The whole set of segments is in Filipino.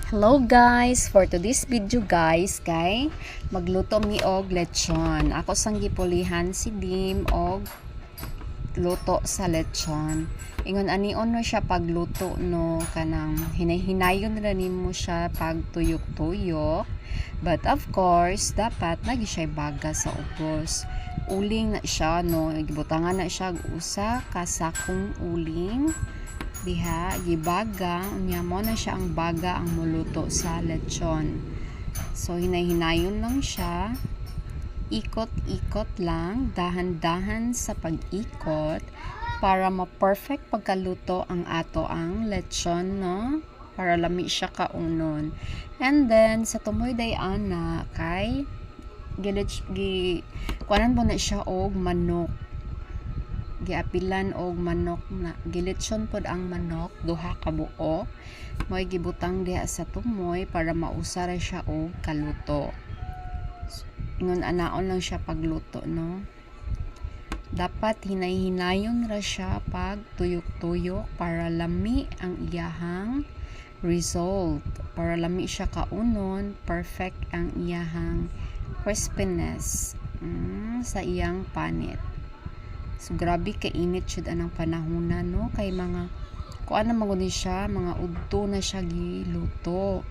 Hello guys, for today's video guys, kay magluto mi og lechon. Ako sang gipulihan si Dim og luto sa lechon. Ingon anion no siya pagluto no kanang hinay-hinayon ra nimo siya pag tuyok-tuyok. But of course, dapat lagi siya baga sa ubos. Uling na siya no, gibutangan na siya usa ka sakong uling. Diha gibaga unya mo na siya ang baga ang muluto sa lechon. So hinay-hinayon lang siya, ikot-ikot lang, dahan-dahan sa pag-ikot para ma-perfect pagkaluto ang ato ang lechon, no, para lami siya kaunon. And then sa tumoy day ana kay kuanan mo na siya og manok, giapilan og manok na gilitsyon pod ang manok duha ka buo moy gibutang diha sa tumoy para mausara siya og kaluto. Ingon anaon lang siya pagluto, no, dapat hinay-hinayon ra siya pag tuyok-tuyok para lami ang iyahang result, para lami siya kaunon, perfect ang iyahang crispiness sa iyang panit. So grabe ka init jud anang panahona, no, kay mga kuan na maguni siya, mga udto na siya giluto.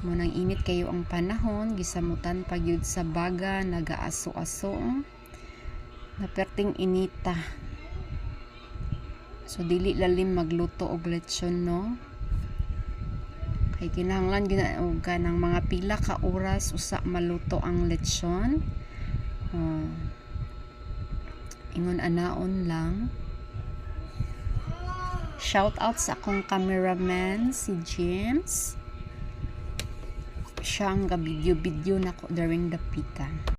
Mo nang init kayo ang panahon, gisamutan pa gyud sa baga, nagaaso-aso na perting inita. So dili lalim magluto og lechon, no, kay kinahanglan gyud og kanang mga pila ka oras usa maluto ang lechon. Ingon anaon lang. Shout out sa akong cameraman si James, siya ang ga video nako during the pita.